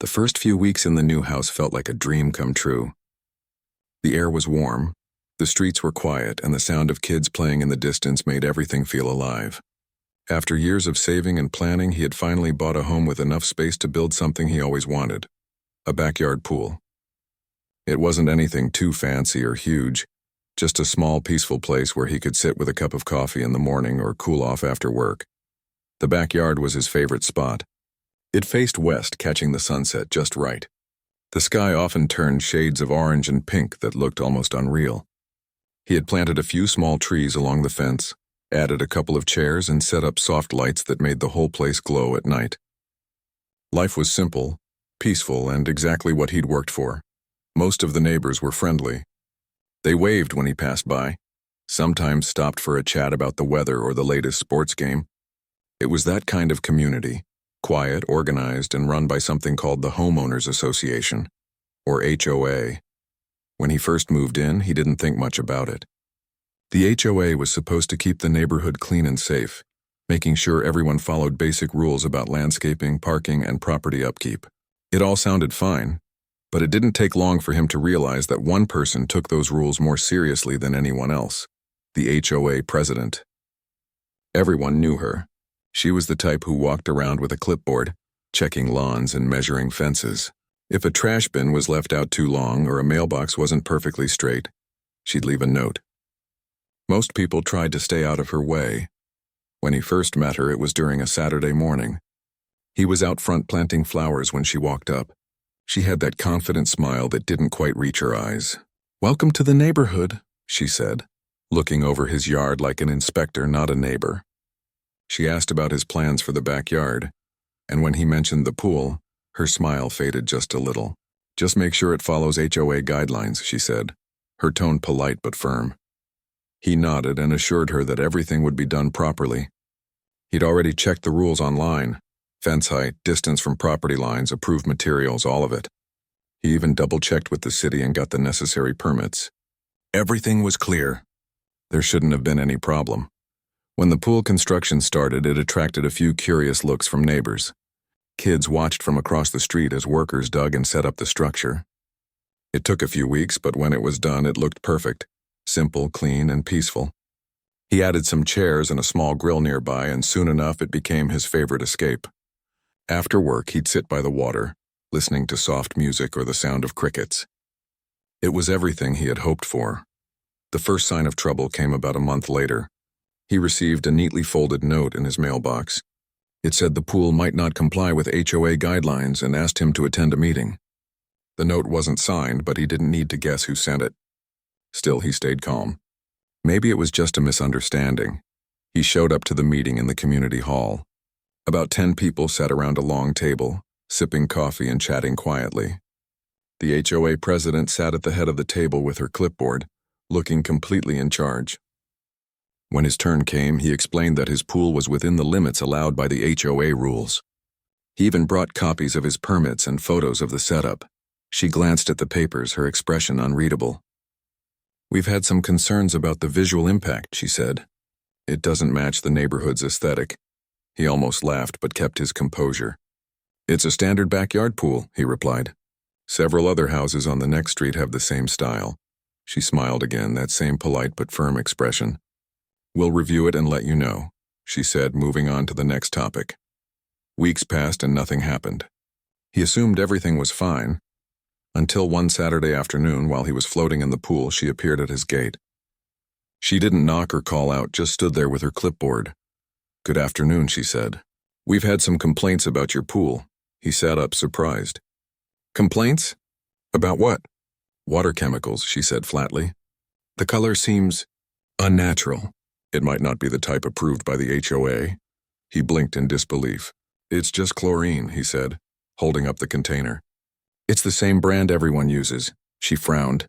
The first few weeks in the new house felt like a dream come true. The air was warm, the streets were quiet, and the sound of kids playing in the distance made everything feel alive. After years of saving and planning, he had finally bought a home with enough space to build something he always wanted: a backyard pool. It wasn't anything too fancy or huge, just a small, peaceful place where he could sit with a cup of coffee in the morning or cool off after work. The backyard was his favorite spot. It faced west, catching the sunset just right. The sky often turned shades of orange and pink that looked almost unreal. He had planted a few small trees along the fence, added a couple of chairs, and set up soft lights that made the whole place glow at night. Life was simple, peaceful, and exactly what he'd worked for. Most of the neighbors were friendly. They waved when he passed by, sometimes stopped for a chat about the weather or the latest sports game. It was that kind of community, quiet, organized, and run by something called the Homeowners Association, or HOA. When he first moved in, he didn't think much about it. The HOA was supposed to keep the neighborhood clean and safe, making sure everyone followed basic rules about landscaping, parking, and property upkeep. It all sounded fine, but it didn't take long for him to realize that one person took those rules more seriously than anyone else: the HOA president. Everyone knew her. She was the type who walked around with a clipboard, checking lawns and measuring fences. If a trash bin was left out too long or a mailbox wasn't perfectly straight, she'd leave a note. Most people tried to stay out of her way. When he first met her, it was during a Saturday morning. He was out front planting flowers when she walked up. She had that confident smile that didn't quite reach her eyes. "Welcome to the neighborhood," she said, looking over his yard like an inspector, not a neighbor. She asked about his plans for the backyard, and when he mentioned the pool, her smile faded just a little. "Just make sure it follows HOA guidelines," she said, her tone polite but firm. He nodded and assured her that everything would be done properly. He'd already checked the rules online: fence height, distance from property lines, approved materials, all of it. He even double-checked with the city and got the necessary permits. Everything was clear. There shouldn't have been any problem. When the pool construction started, it attracted a few curious looks from neighbors. Kids watched from across the street as workers dug and set up the structure. It took a few weeks, but when it was done, it looked perfect: simple, clean, and peaceful. He added some chairs and a small grill nearby, and soon enough it became his favorite escape. After work, he'd sit by the water, listening to soft music or the sound of crickets. It was everything he had hoped for. The first sign of trouble came about a month later. He received a neatly folded note in his mailbox. It said the pool might not comply with HOA guidelines and asked him to attend a meeting. The note wasn't signed, but he didn't need to guess who sent it. Still, he stayed calm. Maybe it was just a misunderstanding. He showed up to the meeting in the community hall. About 10 people sat around a long table, sipping coffee and chatting quietly. The HOA president sat at the head of the table with her clipboard, looking completely in charge. When his turn came, he explained that his pool was within the limits allowed by the HOA rules. He even brought copies of his permits and photos of the setup. She glanced at the papers, her expression unreadable. "We've had some concerns about the visual impact," she said. "It doesn't match the neighborhood's aesthetic." He almost laughed but kept his composure. "It's a standard backyard pool," he replied. "Several other houses on the next street have the same style." She smiled again, that same polite but firm expression. "We'll review it and let you know," she said, moving on to the next topic. Weeks passed and nothing happened. He assumed everything was fine, until one Saturday afternoon, while he was floating in the pool, she appeared at his gate. She didn't knock or call out, just stood there with her clipboard. "Good afternoon," she said. "We've had some complaints about your pool." He sat up, surprised. "Complaints? About what?" "Water chemicals," she said flatly. "The color seems unnatural." "It might not be the type approved by the HOA." He blinked in disbelief. "It's just chlorine," he said, holding up the container. "It's the same brand everyone uses." She frowned.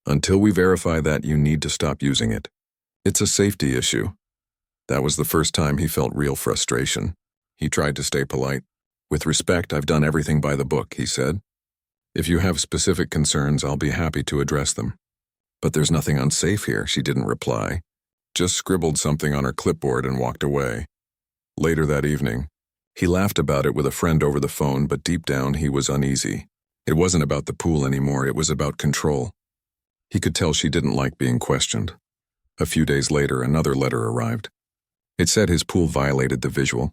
"Until we verify that, you need to stop using it. It's a safety issue." That was the first time he felt real frustration. He tried to stay polite. "With respect, I've done everything by the book," he said. "If you have specific concerns, I'll be happy to address them." "But there's nothing unsafe here," she didn't reply. Just scribbled something on her clipboard and walked away. Later that evening, He laughed about it with a friend over the phone, but deep down he was uneasy. It wasn't about the pool anymore, it was about control. He could tell she didn't like being questioned. A few days later, another letter arrived. It said his pool violated the visual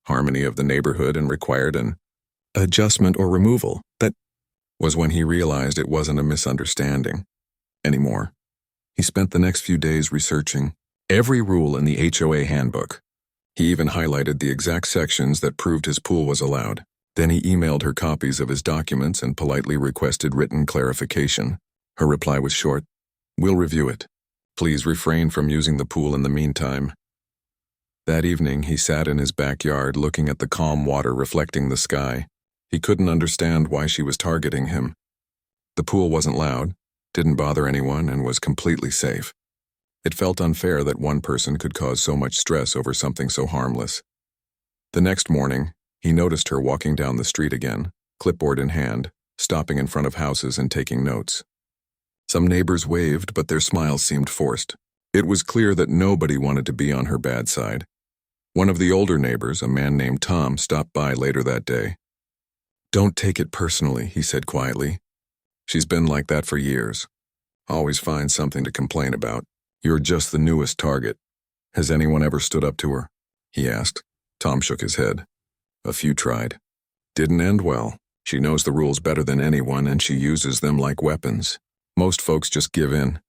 harmony of the neighborhood and required an adjustment or removal. That was when he realized it wasn't a misunderstanding anymore. He spent the next few days researching every rule in the HOA handbook. He even highlighted the exact sections that proved his pool was allowed. Then he emailed her copies of his documents and politely requested written clarification. Her reply was short: "We'll review it. Please refrain from using the pool in the meantime." That evening, he sat in his backyard looking at the calm water reflecting the sky. He couldn't understand why she was targeting him. The pool wasn't loud, didn't bother anyone, and was completely safe. It felt unfair that one person could cause so much stress over something so harmless. The next morning, he noticed her walking down the street again, clipboard in hand, stopping in front of houses and taking notes. Some neighbors waved, but their smiles seemed forced. It was clear that nobody wanted to be on her bad side. One of the older neighbors, a man named Tom, stopped by later that day. "Don't take it personally," he said quietly. "She's been like that for years. Always finds something to complain about. You're just the newest target. Has anyone ever stood up to her?" he asked. Tom shook his head. "A few tried. Didn't end well. She knows the rules better than anyone, and she uses them like weapons. Most folks just give in."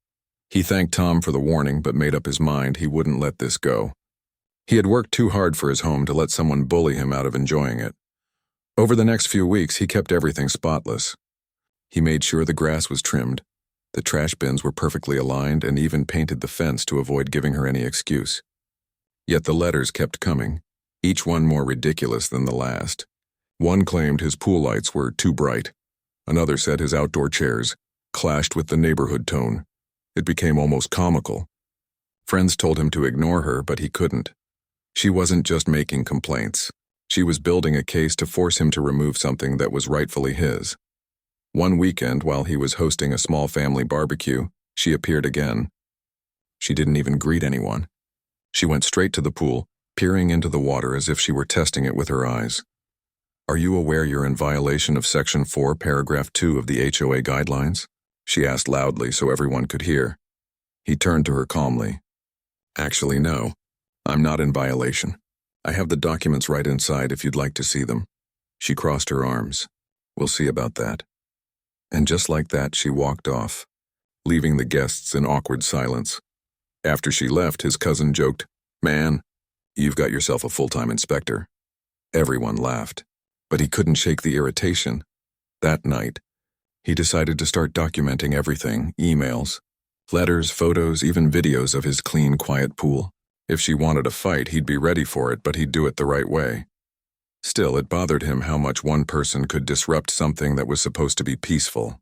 He thanked Tom for the warning, but made up his mind he wouldn't let this go. He had worked too hard for his home to let someone bully him out of enjoying it. Over the next few weeks, he kept everything spotless. He made sure the grass was trimmed, the trash bins were perfectly aligned, and even painted the fence to avoid giving her any excuse. Yet the letters kept coming, each one more ridiculous than the last. One claimed his pool lights were too bright. Another said his outdoor chairs clashed with the neighborhood tone. It became almost comical. Friends told him to ignore her, but he couldn't. She wasn't just making complaints. She was building a case to force him to remove something that was rightfully his. One weekend, while he was hosting a small family barbecue, she appeared again. She didn't even greet anyone. She went straight to the pool, peering into the water as if she were testing it with her eyes. "Are you aware you're in violation of Section 4, Paragraph 2 of the HOA Guidelines?" she asked loudly so everyone could hear. He turned to her calmly. "Actually, no. I'm not in violation. I have the documents right inside if you'd like to see them." She crossed her arms. "We'll see about that." And just like that, she walked off, leaving the guests in awkward silence. After she left, his cousin joked, "Man, you've got yourself a full-time inspector." Everyone laughed, but he couldn't shake the irritation. That night, he decided to start documenting everything: emails, letters, photos, even videos of his clean, quiet pool. If she wanted a fight, he'd be ready for it, but he'd do it the right way. Still, it bothered him how much one person could disrupt something that was supposed to be peaceful.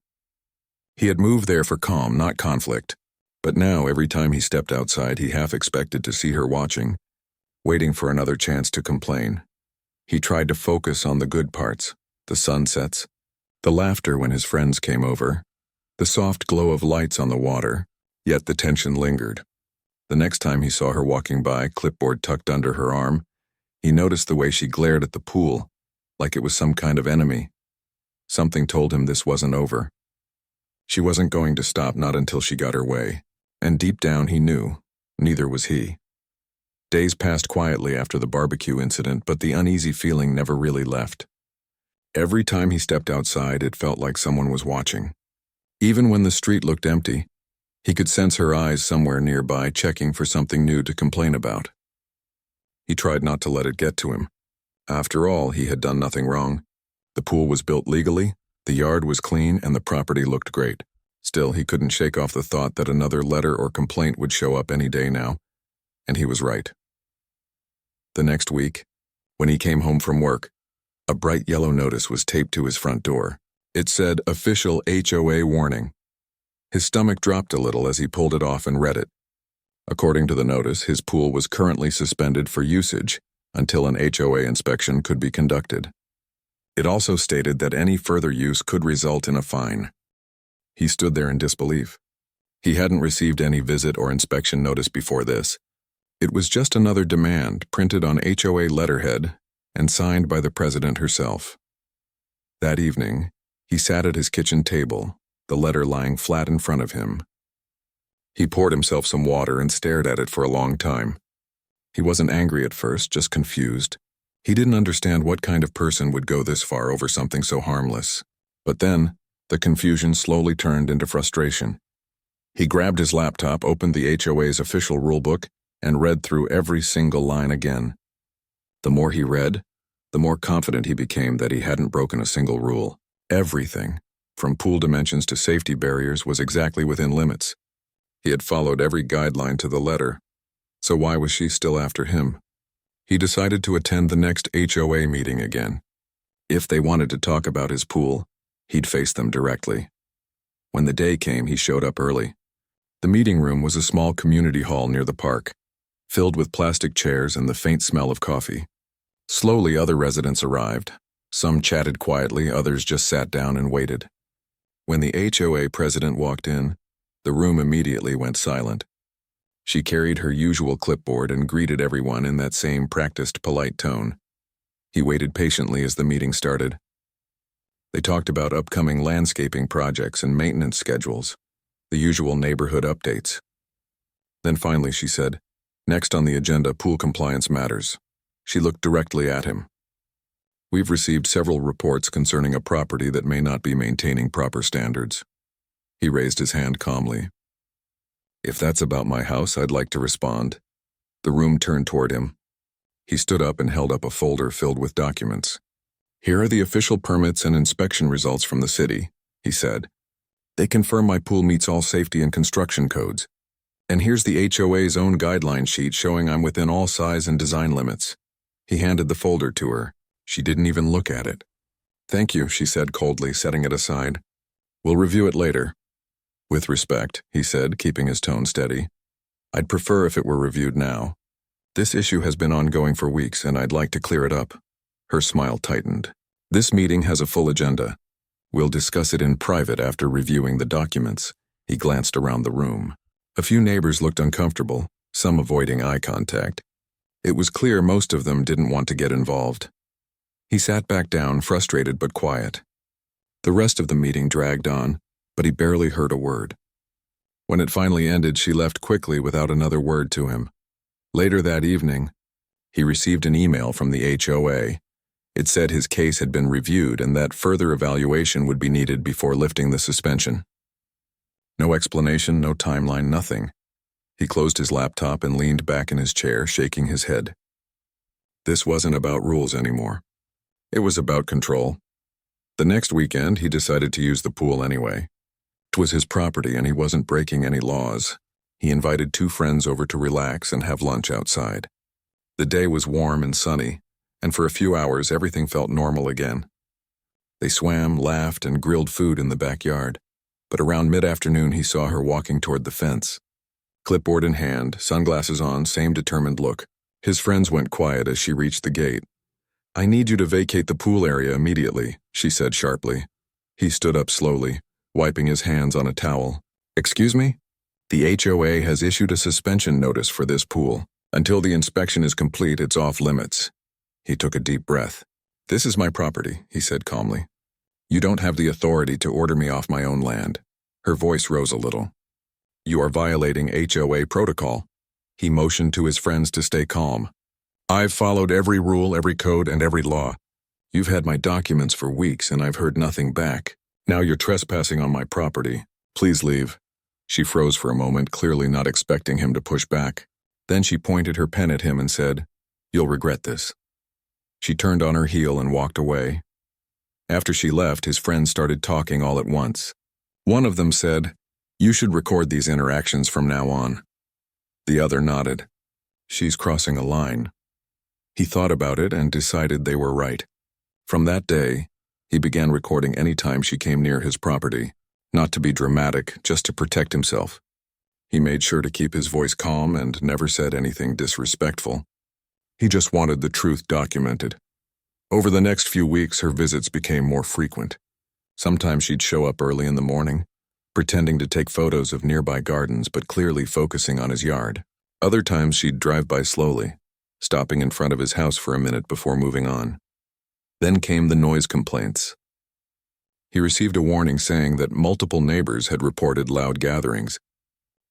He had moved there for calm, not conflict, but now every time he stepped outside, he half expected to see her watching, waiting for another chance to complain. He tried to focus on the good parts: the sunsets, the laughter when his friends came over, the soft glow of lights on the water, yet the tension lingered. The next time he saw her walking by, clipboard tucked under her arm, he noticed the way she glared at the pool, like it was some kind of enemy. Something told him this wasn't over. She wasn't going to stop, not until she got her way, and deep down he knew, neither was he. Days passed quietly after the barbecue incident, but the uneasy feeling never really left. Every time he stepped outside, it felt like someone was watching. Even when the street looked empty, he could sense her eyes somewhere nearby, checking for something new to complain about. He tried not to let it get to him. After all, he had done nothing wrong. The pool was built legally, the yard was clean, and the property looked great. Still, he couldn't shake off the thought that another letter or complaint would show up any day now, and he was right. The next week, when he came home from work, a bright yellow notice was taped to his front door. It said, "Official HOA warning." His stomach dropped a little as he pulled it off and read it. According to the notice, his pool was currently suspended for usage until an HOA inspection could be conducted. It also stated that any further use could result in a fine. He stood there in disbelief. He hadn't received any visit or inspection notice before this. It was just another demand printed on HOA letterhead and signed by the president herself. That evening, he sat at his kitchen table, the letter lying flat in front of him. He poured himself some water and stared at it for a long time. He wasn't angry at first, just confused. He didn't understand what kind of person would go this far over something so harmless. But then, the confusion slowly turned into frustration. He grabbed his laptop, opened the HOA's official rulebook, and read through every single line again. The more he read, the more confident he became that he hadn't broken a single rule. Everything, from pool dimensions to safety barriers, was exactly within limits. He had followed every guideline to the letter, so why was she still after him? He decided to attend the next HOA meeting again. If they wanted to talk about his pool, he'd face them directly. When the day came, he showed up early. The meeting room was a small community hall near the park, filled with plastic chairs and the faint smell of coffee. Slowly, other residents arrived. Some chatted quietly, others just sat down and waited. When the HOA president walked in, the room immediately went silent. She carried her usual clipboard and greeted everyone in that same practiced, polite tone. He waited patiently as the meeting started. They talked about upcoming landscaping projects and maintenance schedules, the usual neighborhood updates. Then finally she said, "Next on the agenda, pool compliance matters." She looked directly at him. "We've received several reports concerning a property that may not be maintaining proper standards." He raised his hand calmly. "If that's about my house, I'd like to respond." The room turned toward him. He stood up and held up a folder filled with documents. "Here are the official permits and inspection results from the city," he said. "They confirm my pool meets all safety and construction codes. And here's the HOA's own guideline sheet showing I'm within all size and design limits." He handed the folder to her. She didn't even look at it. "Thank you," she said coldly, setting it aside. "We'll review it later." "With respect," he said, keeping his tone steady. "I'd prefer if it were reviewed now. This issue has been ongoing for weeks, and I'd like to clear it up." Her smile tightened. "This meeting has a full agenda. We'll discuss it in private after reviewing the documents." He glanced around the room. A few neighbors looked uncomfortable, some avoiding eye contact. It was clear most of them didn't want to get involved. He sat back down, frustrated but quiet. The rest of the meeting dragged on, but he barely heard a word. When it finally ended, she left quickly without another word to him. Later that evening, he received an email from the HOA. It said his case had been reviewed and that further evaluation would be needed before lifting the suspension. No explanation, no timeline, nothing. He closed his laptop and leaned back in his chair, shaking his head. This wasn't about rules anymore. It was about control. The next weekend, he decided to use the pool anyway. It was his property and he wasn't breaking any laws. He invited 2 friends over to relax and have lunch outside. The day was warm and sunny, and for a few hours everything felt normal again. They swam, laughed, and grilled food in the backyard. But around mid-afternoon he saw her walking toward the fence. Clipboard in hand, sunglasses on, same determined look. His friends went quiet as she reached the gate. "I need you to vacate the pool area immediately," she said sharply. He stood up slowly, wiping his hands on a towel. "Excuse me? The HOA has issued a suspension notice for this pool. Until the inspection is complete, it's off limits." He took a deep breath. "This is my property," he said calmly. "You don't have the authority to order me off my own land." Her voice rose a little. "You are violating HOA protocol." He motioned to his friends to stay calm. "I've followed every rule, every code, and every law. You've had my documents for weeks, and I've heard nothing back. Now you're trespassing on my property. Please leave." She froze for a moment, clearly not expecting him to push back. Then she pointed her pen at him and said, "You'll regret this." She turned on her heel and walked away. After she left, his friends started talking all at once. One of them said, "You should record these interactions from now on." The other nodded. "She's crossing a line." He thought about it and decided they were right. From that day, he began recording any time she came near his property, not to be dramatic, just to protect himself. He made sure to keep his voice calm and never said anything disrespectful. He just wanted the truth documented. Over the next few weeks, her visits became more frequent. Sometimes she'd show up early in the morning, pretending to take photos of nearby gardens but clearly focusing on his yard. Other times she'd drive by slowly, stopping in front of his house for a minute before moving on. Then came the noise complaints. He received a warning saying that multiple neighbors had reported loud gatherings,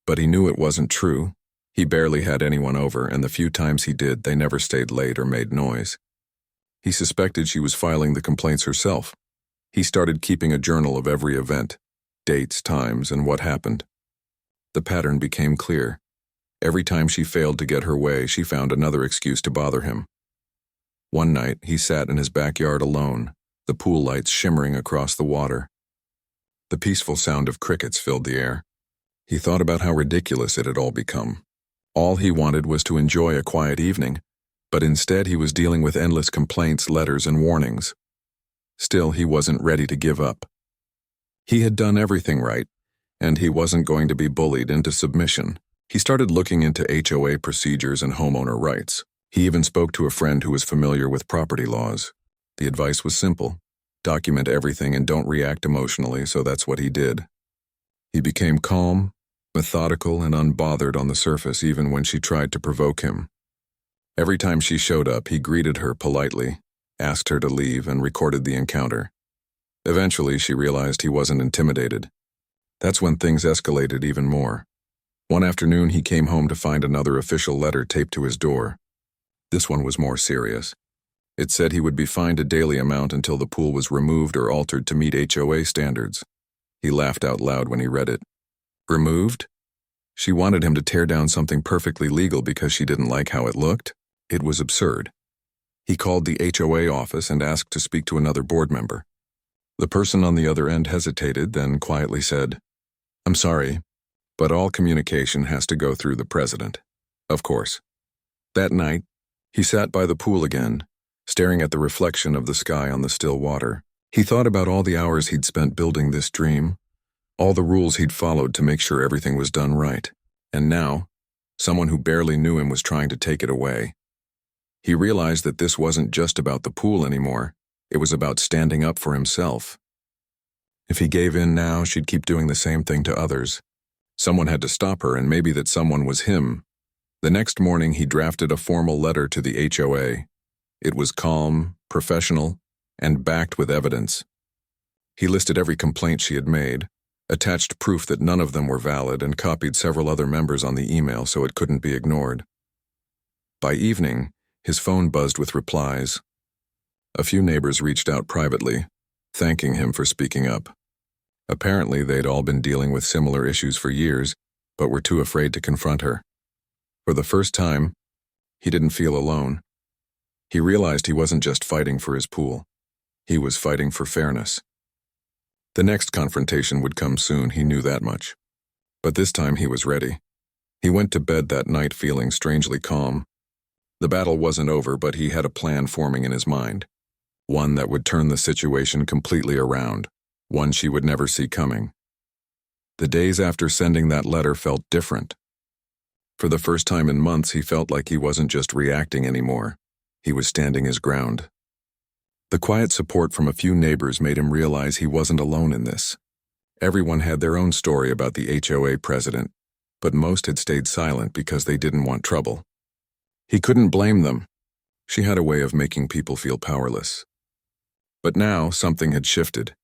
but he knew it wasn't true. He barely had anyone over, and the few times he did, they never stayed late or made noise. He suspected she was filing the complaints herself. He started keeping a journal of every event, dates, times, and what happened. The pattern became clear. Every time she failed to get her way, she found another excuse to bother him. One night, he sat in his backyard alone, the pool lights shimmering across the water. The peaceful sound of crickets filled the air. He thought about how ridiculous it had all become. All he wanted was to enjoy a quiet evening, but instead he was dealing with endless complaints, letters, and warnings. Still, he wasn't ready to give up. He had done everything right, and he wasn't going to be bullied into submission. He started looking into HOA procedures and homeowner rights. He even spoke to a friend who was familiar with property laws. The advice was simple: document everything and don't react emotionally, so that's what he did. He became calm, methodical, and unbothered on the surface even when she tried to provoke him. Every time she showed up, he greeted her politely, asked her to leave, and recorded the encounter. Eventually, she realized he wasn't intimidated. That's when things escalated even more. One afternoon, he came home to find another official letter taped to his door. This one was more serious. It said he would be fined a daily amount until the pool was removed or altered to meet HOA standards. He laughed out loud when he read it. Removed? She wanted him to tear down something perfectly legal because she didn't like how it looked? It was absurd. He called the HOA office and asked to speak to another board member. The person on the other end hesitated, then quietly said, "I'm sorry, but all communication has to go through the president." Of course. That night, he sat by the pool again, staring at the reflection of the sky on the still water. He thought about all the hours he'd spent building this dream, all the rules he'd followed to make sure everything was done right. And now, someone who barely knew him was trying to take it away. He realized that this wasn't just about the pool anymore. It was about standing up for himself. If he gave in now, she'd keep doing the same thing to others. Someone had to stop her, and maybe that someone was him. The next morning, he drafted a formal letter to the HOA. It was calm, professional, and backed with evidence. He listed every complaint she had made, attached proof that none of them were valid, and copied several other members on the email so it couldn't be ignored. By evening, his phone buzzed with replies. A few neighbors reached out privately, thanking him for speaking up. Apparently, they'd all been dealing with similar issues for years, but were too afraid to confront her. For the first time, he didn't feel alone. He realized he wasn't just fighting for his pool. He was fighting for fairness. The next confrontation would come soon, he knew that much. But this time he was ready. He went to bed that night feeling strangely calm. The battle wasn't over, but he had a plan forming in his mind. One that would turn the situation completely around. One she would never see coming. The days after sending that letter felt different. For the first time in months, he felt like he wasn't just reacting anymore. He was standing his ground. The quiet support from a few neighbors made him realize he wasn't alone in this. Everyone had their own story about the HOA president, but most had stayed silent because they didn't want trouble. He couldn't blame them. She had a way of making people feel powerless. But now, something had shifted.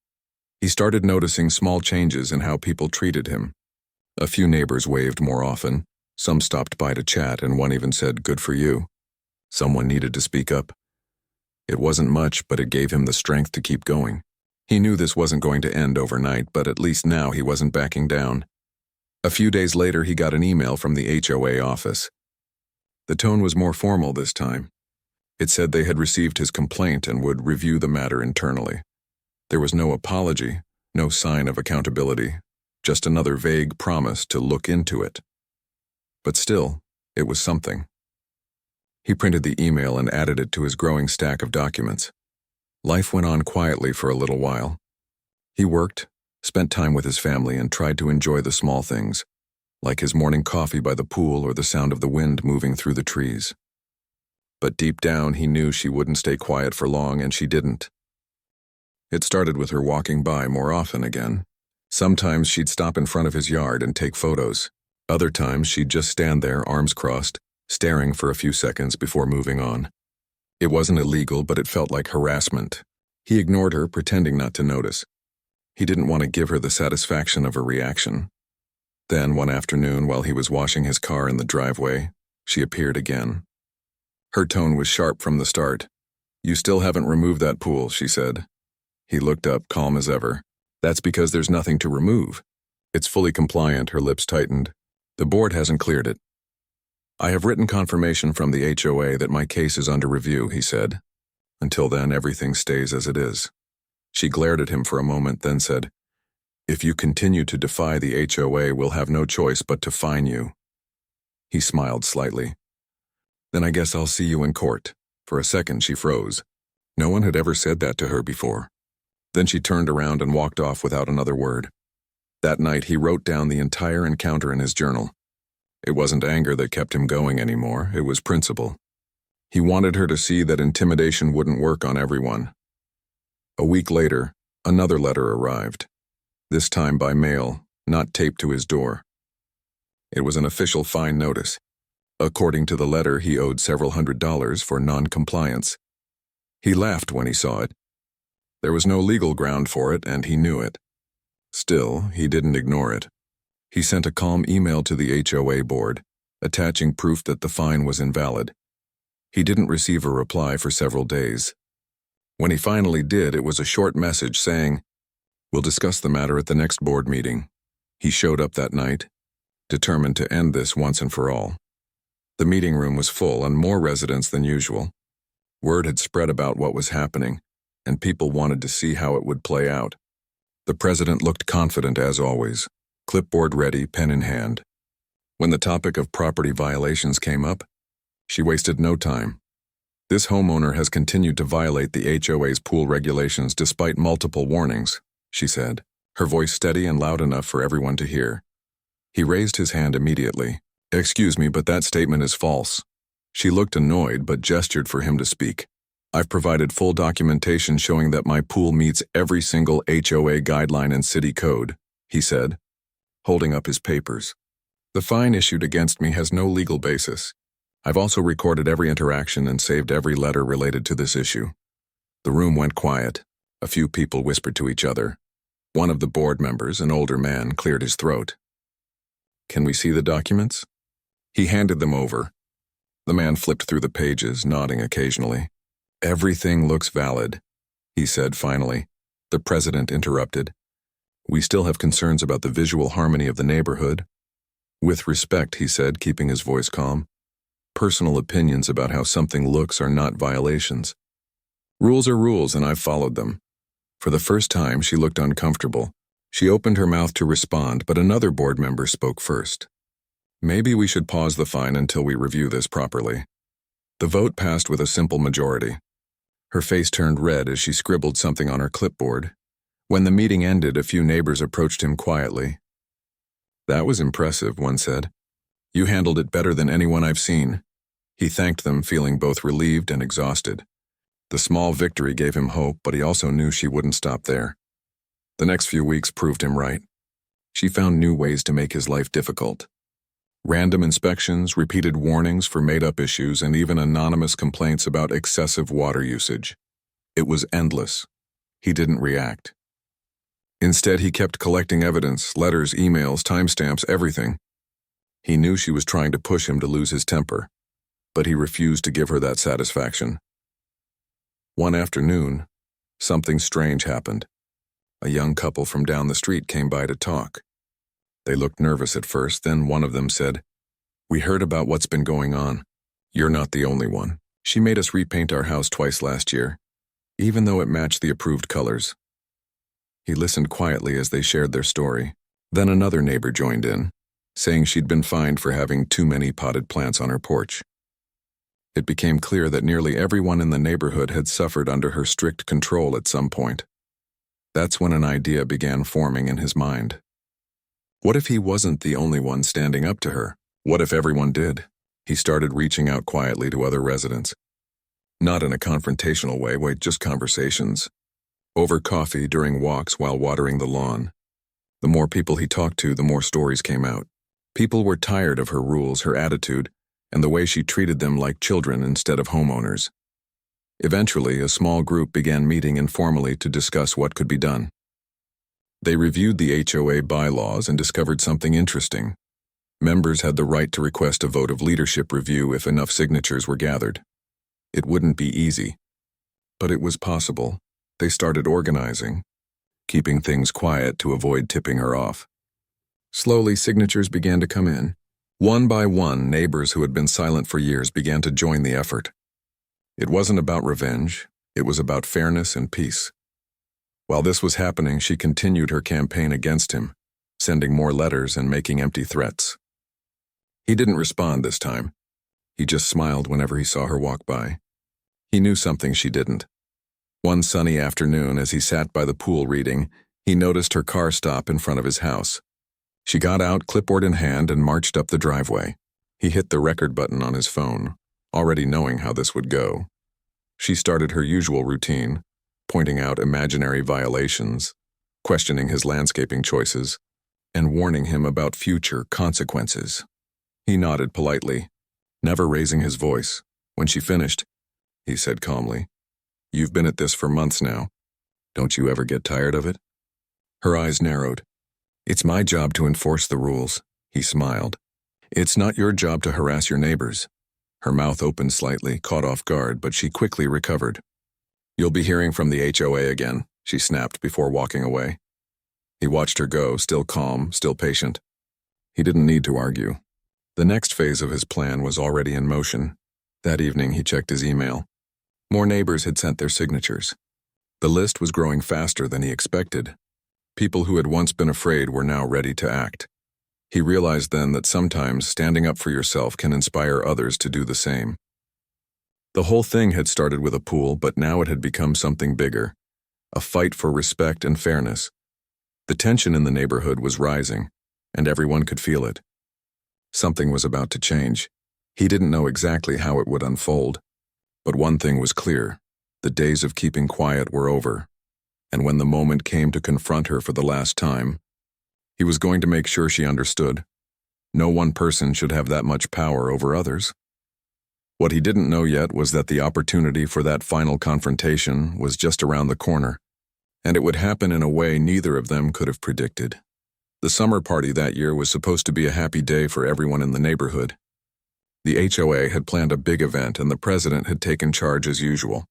He started noticing small changes in how people treated him. A few neighbors waved more often, some stopped by to chat, and one even said, "Good for you." Someone needed to speak up. It wasn't much, but it gave him the strength to keep going. He knew this wasn't going to end overnight, but at least now he wasn't backing down. A few days later, he got an email from the HOA office. The tone was more formal this time. It said they had received his complaint and would review the matter internally. There was no apology, no sign of accountability, just another vague promise to look into it. But still, it was something. He printed the email and added it to his growing stack of documents. Life went on quietly for a little while. He worked, spent time with his family, and tried to enjoy the small things, like his morning coffee by the pool or the sound of the wind moving through the trees. But deep down, he knew she wouldn't stay quiet for long, and she didn't. It started with her walking by more often again. Sometimes she'd stop in front of his yard and take photos. Other times she'd just stand there, arms crossed, staring for a few seconds before moving on. It wasn't illegal, but it felt like harassment. He ignored her, pretending not to notice. He didn't want to give her the satisfaction of a reaction. Then, one afternoon, while he was washing his car in the driveway, she appeared again. Her tone was sharp from the start. "You still haven't removed that pool," she said. He looked up, calm as ever. "That's because there's nothing to remove. It's fully compliant," her lips tightened. "The board hasn't cleared it." "I have written confirmation from the HOA that my case is under review," he said. "Until then, everything stays as it is." She glared at him for a moment, then said, "If you continue to defy the HOA, we'll have no choice but to fine you." He smiled slightly. "Then I guess I'll see you in court." For a second, she froze. No one had ever said that to her before. Then she turned around and walked off without another word. That night, he wrote down the entire encounter in his journal. It wasn't anger that kept him going anymore, it was principle. He wanted her to see that intimidation wouldn't work on everyone. A week later, another letter arrived. This time by mail, not taped to his door. It was an official fine notice. According to the letter, he owed several $100s for non-compliance. He laughed when he saw it. There was no legal ground for it, and he knew it. Still, he didn't ignore it. He sent a calm email to the HOA board, attaching proof that the fine was invalid. He didn't receive a reply for several days. When he finally did, it was a short message saying, "We'll discuss the matter at the next board meeting." He showed up that night, determined to end this once and for all. The meeting room was full and more residents than usual. Word had spread about what was happening, and people wanted to see how it would play out. The president looked confident as always, clipboard ready, pen in hand. When the topic of property violations came up, she wasted no time. "This homeowner has continued to violate the HOA's pool regulations despite multiple warnings," she said, her voice steady and loud enough for everyone to hear. He raised his hand immediately. "Excuse me, but that statement is false." She looked annoyed but gestured for him to speak. "I've provided full documentation showing that my pool meets every single HOA guideline and city code," he said, holding up his papers. "The fine issued against me has no legal basis. I've also recorded every interaction and saved every letter related to this issue." The room went quiet. A few people whispered to each other. One of the board members, an older man, cleared his throat. "Can we see the documents?" He handed them over. The man flipped through the pages, nodding occasionally. "Everything looks valid," he said finally. The president interrupted. "We still have concerns about the visual harmony of the neighborhood." "With respect," he said, keeping his voice calm. "Personal opinions about how something looks are not violations. Rules are rules, and I've followed them." For the first time, she looked uncomfortable. She opened her mouth to respond, but another board member spoke first. "Maybe we should pause the fine until we review this properly." The vote passed with a simple majority. Her face turned red as she scribbled something on her clipboard. When the meeting ended, a few neighbors approached him quietly. "That was impressive," one said. "You handled it better than anyone I've seen." He thanked them, feeling both relieved and exhausted. The small victory gave him hope, but he also knew she wouldn't stop there. The next few weeks proved him right. She found new ways to make his life difficult. Random inspections, repeated warnings for made-up issues, and even anonymous complaints about excessive water usage. It was endless. He didn't react. Instead, he kept collecting evidence, letters, emails, timestamps, everything. He knew she was trying to push him to lose his temper, but he refused to give her that satisfaction. One afternoon, something strange happened. A young couple from down the street came by to talk. They looked nervous at first, then one of them said, "We heard about what's been going on. You're not the only one. She made us repaint our house twice last year, even though it matched the approved colors." He listened quietly as they shared their story. Then another neighbor joined in, saying she'd been fined for having too many potted plants on her porch. It became clear that nearly everyone in the neighborhood had suffered under her strict control at some point. That's when an idea began forming in his mind. What if he wasn't the only one standing up to her? What if everyone did? He started reaching out quietly to other residents. Not in a confrontational way, just conversations. Over coffee, during walks, while watering the lawn. The more people he talked to, the more stories came out. People were tired of her rules, her attitude, and the way she treated them like children instead of homeowners. Eventually, a small group began meeting informally to discuss what could be done. They reviewed the HOA bylaws and discovered something interesting. Members had the right to request a vote of leadership review if enough signatures were gathered. It wouldn't be easy, but it was possible. They started organizing, keeping things quiet to avoid tipping her off. Slowly, signatures began to come in. One by one, neighbors who had been silent for years began to join the effort. It wasn't about revenge, it was about fairness and peace. While this was happening, she continued her campaign against him, sending more letters and making empty threats. He didn't respond this time. He just smiled whenever he saw her walk by. He knew something she didn't. One sunny afternoon, as he sat by the pool reading, he noticed her car stop in front of his house. She got out, clipboard in hand, and marched up the driveway. He hit the record button on his phone, already knowing how this would go. She started her usual routine, pointing out imaginary violations, questioning his landscaping choices, and warning him about future consequences. He nodded politely, never raising his voice. When she finished, he said calmly, "You've been at this for months now. Don't you ever get tired of it?" Her eyes narrowed. "It's my job to enforce the rules," he smiled. "It's not your job to harass your neighbors." Her mouth opened slightly, caught off guard, but she quickly recovered. "You'll be hearing from the HOA again," she snapped before walking away. He watched her go, still calm, still patient. He didn't need to argue. The next phase of his plan was already in motion. That evening, he checked his email. More neighbors had sent their signatures. The list was growing faster than he expected. People who had once been afraid were now ready to act. He realized then that sometimes standing up for yourself can inspire others to do the same. The whole thing had started with a pool, but now it had become something bigger, a fight for respect and fairness. The tension in the neighborhood was rising, and everyone could feel it. Something was about to change. He didn't know exactly how it would unfold, but one thing was clear: the days of keeping quiet were over, and when the moment came to confront her for the last time, he was going to make sure she understood. No one person should have that much power over others. What he didn't know yet was that the opportunity for that final confrontation was just around the corner, and it would happen in a way neither of them could have predicted. The summer party that year was supposed to be a happy day for everyone in the neighborhood. The HOA had planned a big event, and the president had taken charge as usual.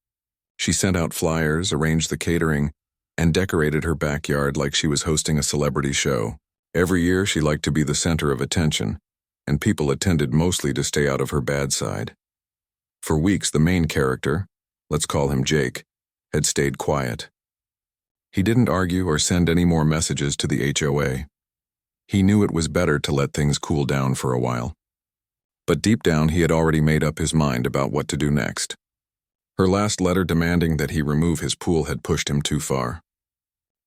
She sent out flyers, arranged the catering, and decorated her backyard like she was hosting a celebrity show. Every year she liked to be the center of attention, and people attended mostly to stay out of her bad side. For weeks, the main character, let's call him Jake, had stayed quiet. He didn't argue or send any more messages to the HOA. He knew it was better to let things cool down for a while. But deep down, he had already made up his mind about what to do next. Her last letter demanding that he remove his pool had pushed him too far.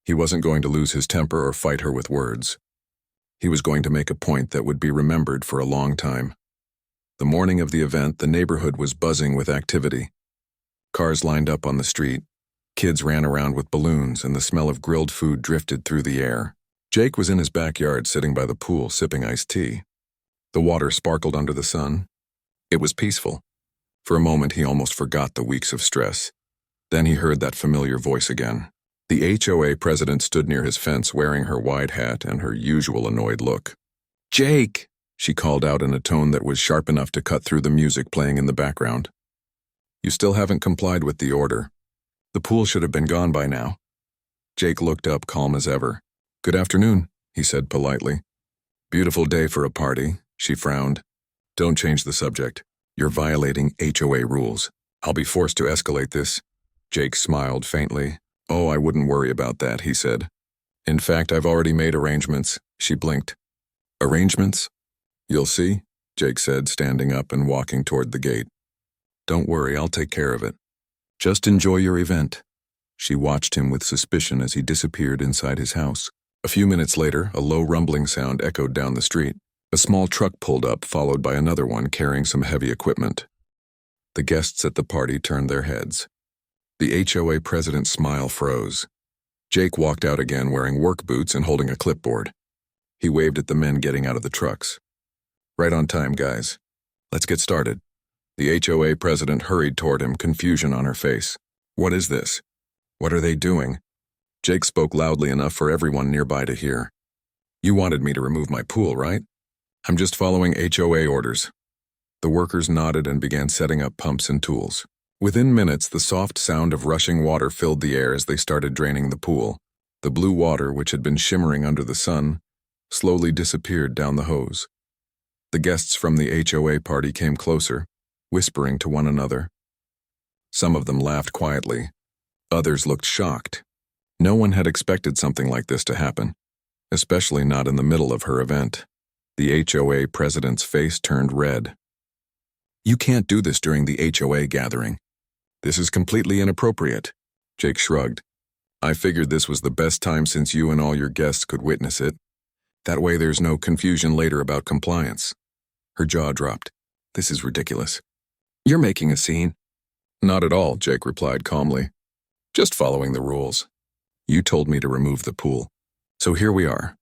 He wasn't going to lose his temper or fight her with words. He was going to make a point that would be remembered for a long time. The morning of the event, the neighborhood was buzzing with activity. Cars lined up on the street. Kids ran around with balloons, and the smell of grilled food drifted through the air. Jake was in his backyard sitting by the pool sipping iced tea. The water sparkled under the sun. It was peaceful. For a moment, he almost forgot the weeks of stress. Then he heard that familiar voice again. The HOA president stood near his fence wearing her wide hat and her usual annoyed look. "Jake!" she called out in a tone that was sharp enough to cut through the music playing in the background. "You still haven't complied with the order. The pool should have been gone by now." Jake looked up, calm as ever. "Good afternoon," he said politely. "Beautiful day for a party," she frowned. "Don't change the subject. You're violating HOA rules. I'll be forced to escalate this." Jake smiled faintly. "Oh, I wouldn't worry about that," he said. "In fact, I've already made arrangements." She blinked. "Arrangements?" "You'll see," Jake said, standing up and walking toward the gate. "Don't worry, I'll take care of it. Just enjoy your event." She watched him with suspicion as he disappeared inside his house. A few minutes later, a low rumbling sound echoed down the street. A small truck pulled up, followed by another one carrying some heavy equipment. The guests at the party turned their heads. The HOA president's smile froze. Jake walked out again wearing work boots and holding a clipboard. He waved at the men getting out of the trucks. "Right on time, guys. Let's get started. The HOA president hurried toward him, confusion on her face. What is this? What are they doing? Jake spoke loudly enough for everyone nearby to hear. You wanted me to remove my pool, right? I'm just following HOA orders. The workers nodded and began setting up pumps and tools. Within minutes, the soft sound of rushing water filled the air as they started draining the pool. The blue water, which had been shimmering under the sun, slowly disappeared down the hose. The guests from the HOA party came closer, whispering to one another. Some of them laughed quietly. Others looked shocked. No one had expected something like this to happen, especially not in the middle of her event. The HOA president's face turned red. You can't do this during the HOA gathering. This is completely inappropriate. Jake shrugged. I figured this was the best time since you and all your guests could witness it. That way there's no confusion later about compliance. Her jaw dropped. This is ridiculous. You're making a scene. Not at all, Jake replied calmly. Just following the rules. You told me to remove the pool. So here we are.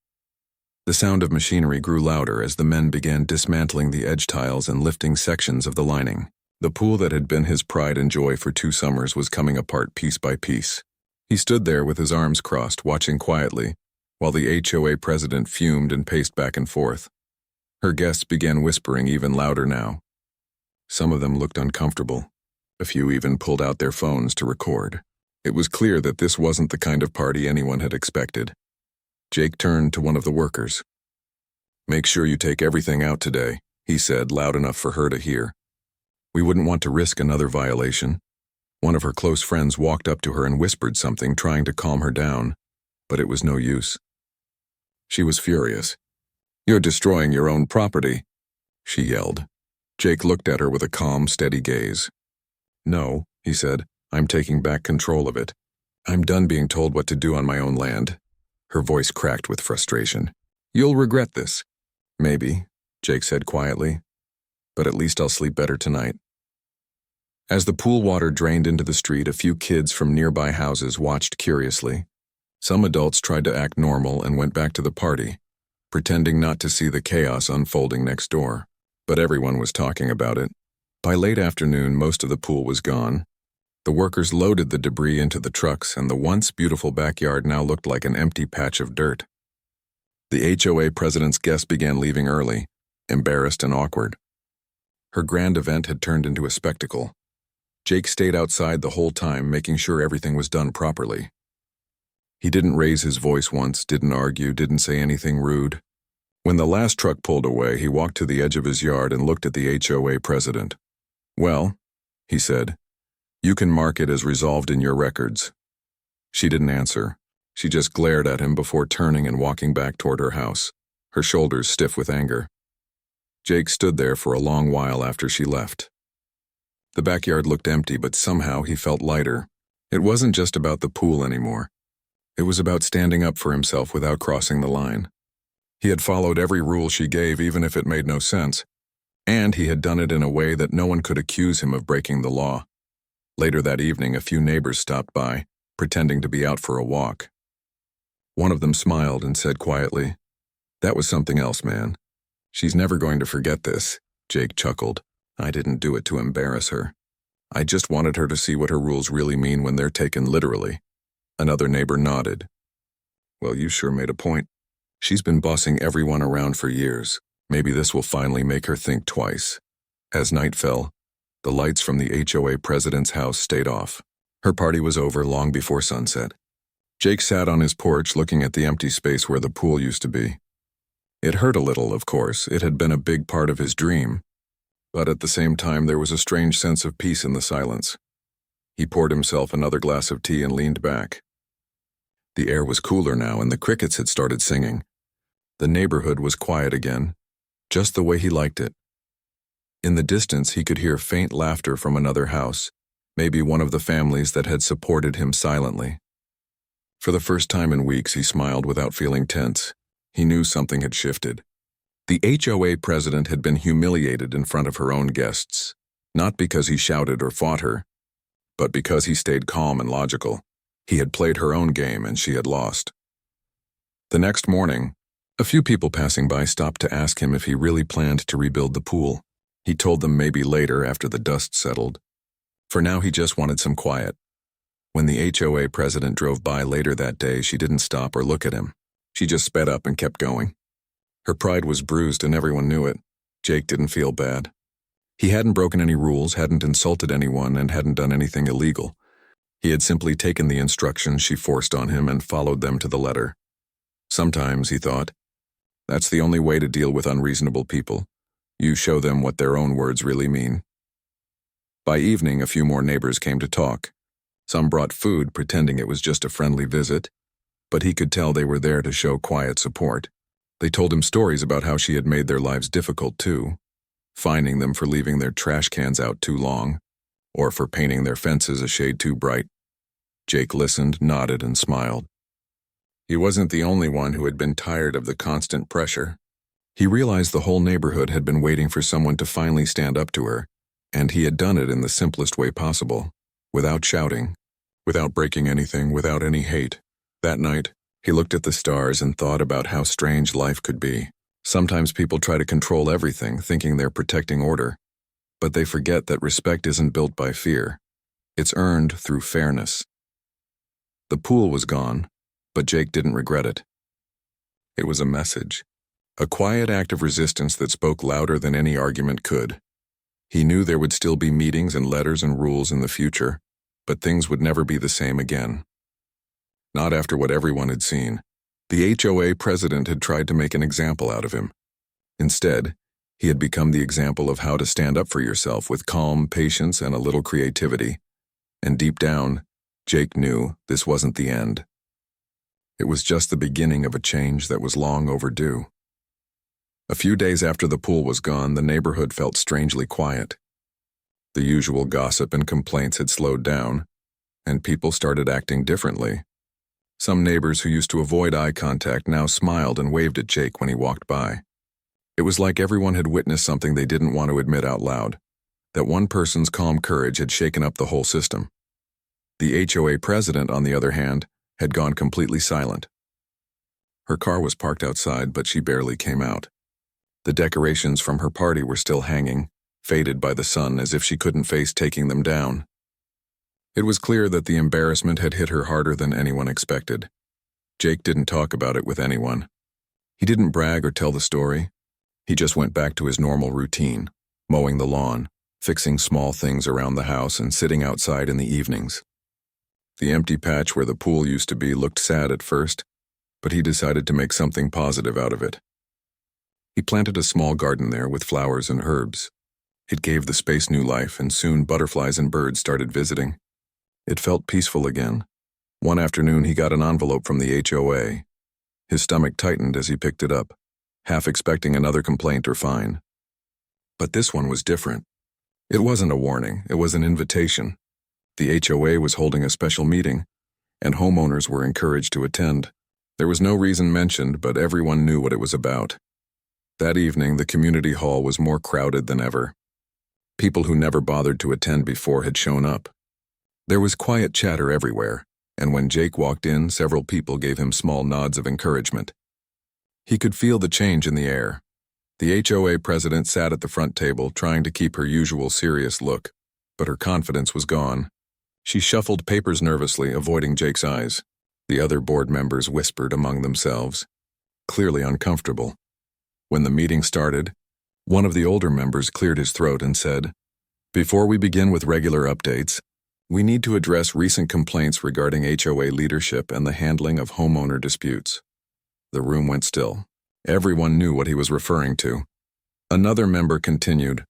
The sound of machinery grew louder as the men began dismantling the edge tiles and lifting sections of the lining. The pool that had been his pride and joy for 2 summers was coming apart piece by piece. He stood there with his arms crossed, watching quietly, while the HOA president fumed and paced back and forth. Her guests began whispering even louder now. Some of them looked uncomfortable. A few even pulled out their phones to record. It was clear that this wasn't the kind of party anyone had expected. Jake turned to one of the workers. Make sure you take everything out today, he said, loud enough for her to hear. We wouldn't want to risk another violation. One of her close friends walked up to her and whispered something, trying to calm her down, but it was no use. She was furious. You're destroying your own property, she yelled. Jake looked at her with a calm, steady gaze. No, he said, I'm taking back control of it. I'm done being told what to do on my own land. Her voice cracked with frustration. You'll regret this. Maybe, Jake said quietly, but at least I'll sleep better tonight. As the pool water drained into the street, a few kids from nearby houses watched curiously. Some adults tried to act normal and went back to the party, pretending not to see the chaos unfolding next door. But everyone was talking about it. By late afternoon, most of the pool was gone. The workers loaded the debris into the trucks, and the once beautiful backyard now looked like an empty patch of dirt. The HOA president's guests began leaving early, embarrassed and awkward. Her grand event had turned into a spectacle. Jake stayed outside the whole time, making sure everything was done properly. He didn't raise his voice once, didn't argue, didn't say anything rude. When the last truck pulled away, he walked to the edge of his yard and looked at the HOA president. Well, he said, you can mark it as resolved in your records. She didn't answer. She just glared at him before turning and walking back toward her house, her shoulders stiff with anger. Jake stood there for a long while after she left. The backyard looked empty, but somehow he felt lighter. It wasn't just about the pool anymore. It was about standing up for himself without crossing the line. He had followed every rule she gave, even if it made no sense. And he had done it in a way that no one could accuse him of breaking the law. Later that evening, a few neighbors stopped by, pretending to be out for a walk. One of them smiled and said quietly, That was something else, man. She's never going to forget this, Jake chuckled. I didn't do it to embarrass her. I just wanted her to see what her rules really mean when they're taken literally. Another neighbor nodded. Well, you sure made a point. She's been bossing everyone around for years. Maybe this will finally make her think twice. As night fell, the lights from the HOA president's house stayed off. Her party was over long before sunset. Jake sat on his porch looking at the empty space where the pool used to be. It hurt a little, of course. It had been a big part of his dream. But at the same time, there was a strange sense of peace in the silence. He poured himself another glass of tea and leaned back. The air was cooler now, and the crickets had started singing. The neighborhood was quiet again, just the way he liked it. In the distance, he could hear faint laughter from another house, maybe one of the families that had supported him silently. For the first time in weeks, he smiled without feeling tense. He knew something had shifted. The HOA president had been humiliated in front of her own guests, not because he shouted or fought her, but because he stayed calm and logical. He had played her own game and she had lost. The next morning, a few people passing by stopped to ask him if he really planned to rebuild the pool. He told them maybe later after the dust settled. For now, he just wanted some quiet. When the HOA president drove by later that day, she didn't stop or look at him. She just sped up and kept going. Her pride was bruised and everyone knew it. Jake didn't feel bad. He hadn't broken any rules, hadn't insulted anyone, and hadn't done anything illegal. He had simply taken the instructions she forced on him and followed them to the letter. Sometimes, he thought, that's the only way to deal with unreasonable people. You show them what their own words really mean. By evening, a few more neighbors came to talk. Some brought food, pretending it was just a friendly visit, but he could tell they were there to show quiet support. They told him stories about how she had made their lives difficult too, fining them for leaving their trash cans out too long, or for painting their fences a shade too bright. Jake listened, nodded, and smiled. He wasn't the only one who had been tired of the constant pressure. He realized the whole neighborhood had been waiting for someone to finally stand up to her, and he had done it in the simplest way possible, without shouting, without breaking anything, without any hate. That night, he looked at the stars and thought about how strange life could be. Sometimes people try to control everything, thinking they're protecting order, but they forget that respect isn't built by fear. It's earned through fairness. The pool was gone, but Jake didn't regret it. It was a message, a quiet act of resistance that spoke louder than any argument could. He knew there would still be meetings and letters and rules in the future, but things would never be the same again. Not after what everyone had seen. The HOA president had tried to make an example out of him. Instead, he had become the example of how to stand up for yourself with calm patience and a little creativity. And deep down, Jake knew this wasn't the end. It was just the beginning of a change that was long overdue. A few days after the pool was gone, the neighborhood felt strangely quiet. The usual gossip and complaints had slowed down, and people started acting differently. Some neighbors who used to avoid eye contact now smiled and waved at Jake when he walked by. It was like everyone had witnessed something they didn't want to admit out loud, that one person's calm courage had shaken up the whole system. The HOA president, on the other hand, had gone completely silent. Her car was parked outside, but she barely came out. The decorations from her party were still hanging, faded by the sun as if she couldn't face taking them down. It was clear that the embarrassment had hit her harder than anyone expected. Jake didn't talk about it with anyone. He didn't brag or tell the story. He just went back to his normal routine, mowing the lawn, fixing small things around the house, and sitting outside in the evenings. The empty patch where the pool used to be looked sad at first, but he decided to make something positive out of it. He planted a small garden there with flowers and herbs. It gave the space new life, and soon butterflies and birds started visiting. It felt peaceful again. One afternoon, he got an envelope from the HOA. His stomach tightened as he picked it up, half expecting another complaint or fine. But this one was different. It wasn't a warning, it was an invitation. The HOA was holding a special meeting, and homeowners were encouraged to attend. There was no reason mentioned, but everyone knew what it was about. That evening, the community hall was more crowded than ever. People who never bothered to attend before had shown up. There was quiet chatter everywhere, and when Jake walked in, several people gave him small nods of encouragement. He could feel the change in the air. The HOA president sat at the front table, trying to keep her usual serious look, but her confidence was gone. She shuffled papers nervously, avoiding Jake's eyes. The other board members whispered among themselves, clearly uncomfortable. When the meeting started, one of the older members cleared his throat and said, "Before we begin with regular updates, we need to address recent complaints regarding HOA leadership and the handling of homeowner disputes." The room went still. Everyone knew what he was referring to. Another member continued,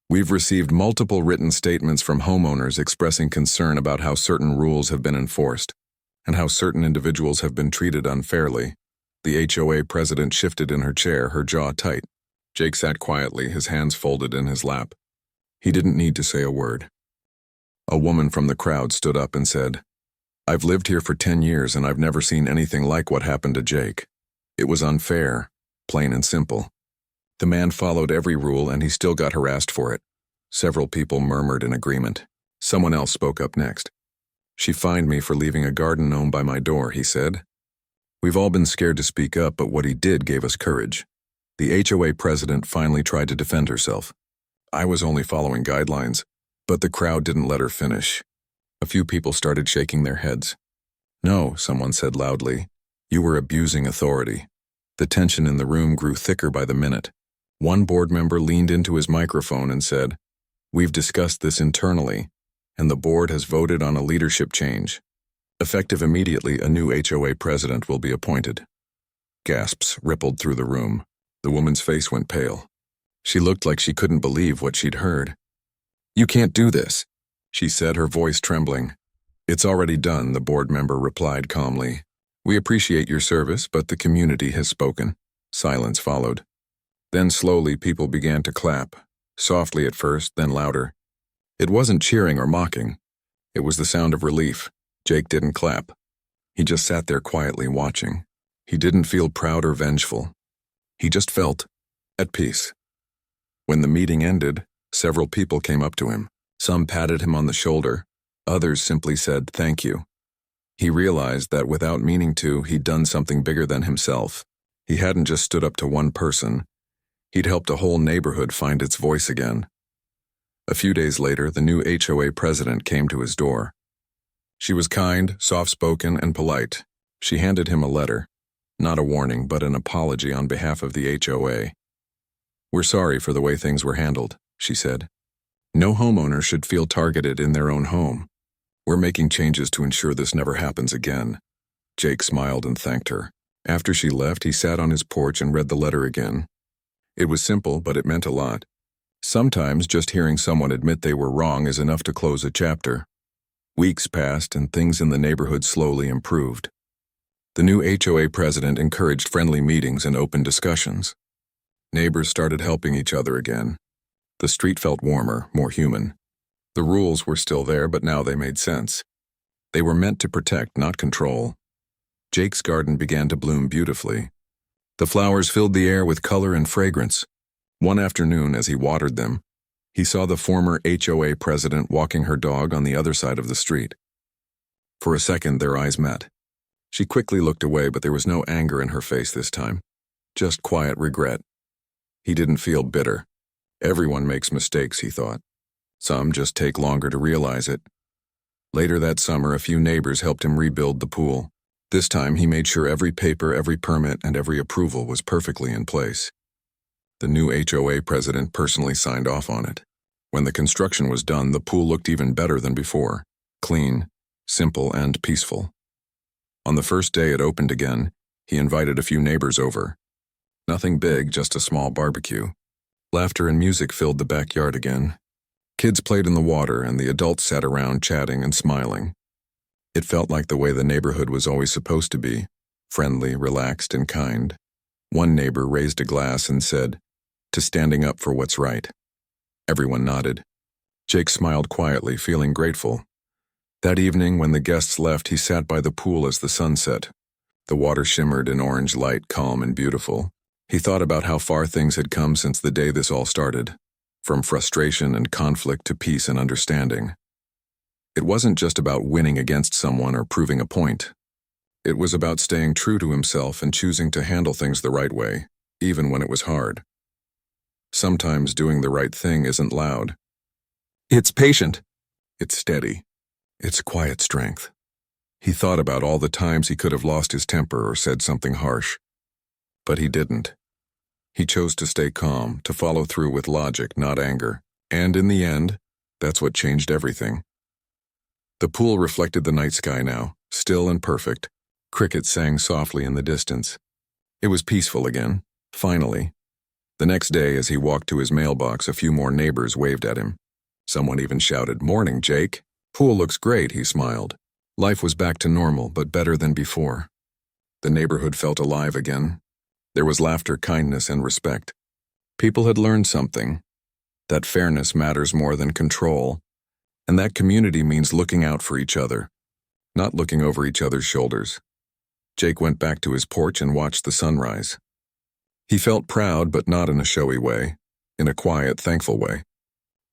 "We've received multiple written statements from homeowners expressing concern about how certain rules have been enforced and how certain individuals have been treated unfairly." The HOA president shifted in her chair, her jaw tight. Jake sat quietly, his hands folded in his lap. He didn't need to say a word. A woman from the crowd stood up and said, "I've lived here for 10 years and I've never seen anything like what happened to Jake. It was unfair, plain and simple. The man followed every rule and he still got harassed for it." Several people murmured in agreement. Someone else spoke up next. "She fined me for leaving a garden gnome by my door," he said. "We've all been scared to speak up, but what he did gave us courage." The HOA president finally tried to defend herself. I was only following guidelines, but the crowd didn't let her finish. A few people started shaking their heads. No, someone said loudly. You were abusing authority. The tension in the room grew thicker by the minute. One board member leaned into his microphone and said, We've discussed this internally, and the board has voted on a leadership change. Effective immediately, a new HOA president will be appointed. Gasps rippled through the room. The woman's face went pale. She looked like she couldn't believe what she'd heard. You can't do this, she said, her voice trembling. It's already done, the board member replied calmly. We appreciate your service, but the community has spoken. Silence followed. Then slowly people began to clap, softly at first, then louder. It wasn't cheering or mocking. It was the sound of relief. Jake didn't clap. He just sat there quietly watching. He didn't feel proud or vengeful. He just felt at peace. When the meeting ended, several people came up to him. Some patted him on the shoulder. Others simply said, thank you. He realized that without meaning to, he'd done something bigger than himself. He hadn't just stood up to one person. He'd helped a whole neighborhood find its voice again. A few days later, the new HOA president came to his door. She was kind, soft-spoken, and polite. She handed him a letter. Not a warning, but an apology on behalf of the HOA. We're sorry for the way things were handled, she said. No homeowner should feel targeted in their own home. We're making changes to ensure this never happens again. Jake smiled and thanked her. After she left, he sat on his porch and read the letter again. It was simple, but it meant a lot. Sometimes just hearing someone admit they were wrong is enough to close a chapter. Weeks passed and things in the neighborhood slowly improved. The new HOA president encouraged friendly meetings and open discussions. Neighbors started helping each other again. The street felt warmer, more human. The rules were still there, but now they made sense. They were meant to protect, not control. Jake's garden began to bloom beautifully. The flowers filled the air with color and fragrance. One afternoon, as he watered them, he saw the former HOA president walking her dog on the other side of the street. For a second, their eyes met. She quickly looked away, but there was no anger in her face this time. Just quiet regret. He didn't feel bitter. Everyone makes mistakes, he thought. Some just take longer to realize it. Later that summer, a few neighbors helped him rebuild the pool. This time, he made sure every paper, every permit, and every approval was perfectly in place. The new HOA president personally signed off on it. When the construction was done, the pool looked even better than before. Clean, simple, and peaceful. On the first day it opened again, he invited a few neighbors over. Nothing big, just a small barbecue. Laughter and music filled the backyard again. Kids played in the water, and the adults sat around chatting and smiling. It felt like the way the neighborhood was always supposed to be, friendly, relaxed, and kind. One neighbor raised a glass and said, "To standing up for what's right." Everyone nodded. Jake smiled quietly, feeling grateful. That evening, when the guests left, he sat by the pool as the sun set. The water shimmered in orange light, calm and beautiful. He thought about how far things had come since the day this all started, from frustration and conflict to peace and understanding. It wasn't just about winning against someone or proving a point. It was about staying true to himself and choosing to handle things the right way, even when it was hard. Sometimes doing the right thing isn't loud. It's patient. It's steady. It's quiet strength. He thought about all the times he could have lost his temper or said something harsh. But he didn't. He chose to stay calm, to follow through with logic, not anger. And in the end, that's what changed everything. The pool reflected the night sky now, still and perfect. Crickets sang softly in the distance. It was peaceful again, finally. The next day, as he walked to his mailbox, a few more neighbors waved at him. Someone even shouted, "Morning, Jake." "Pool looks great," he smiled. Life was back to normal, but better than before. The neighborhood felt alive again. There was laughter, kindness, and respect. People had learned something, that fairness matters more than control, and that community means looking out for each other, not looking over each other's shoulders. Jake went back to his porch and watched the sunrise. He felt proud, but not in a showy way, in a quiet, thankful way.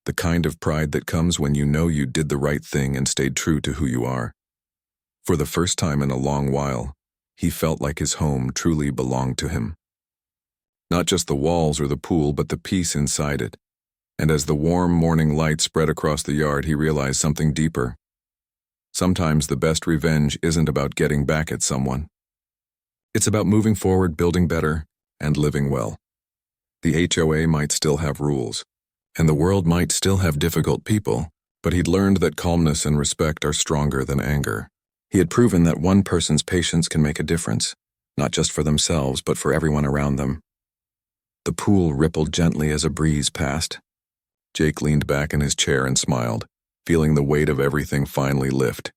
The kind of pride that comes when you know you did the right thing and stayed true to who you are. For the first time in a long while, he felt like his home truly belonged to him. Not just the walls or the pool, but the peace inside it. And as the warm morning light spread across the yard, he realized something deeper. Sometimes the best revenge isn't about getting back at someone. It's about moving forward, building better, and living well. The HOA might still have rules, and the world might still have difficult people, but he'd learned that calmness and respect are stronger than anger. He had proven that one person's patience can make a difference, not just for themselves, but for everyone around them. The pool rippled gently as a breeze passed. Jake leaned back in his chair and smiled, feeling the weight of everything finally lift.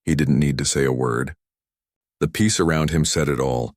He didn't need to say a word. The peace around him said it all,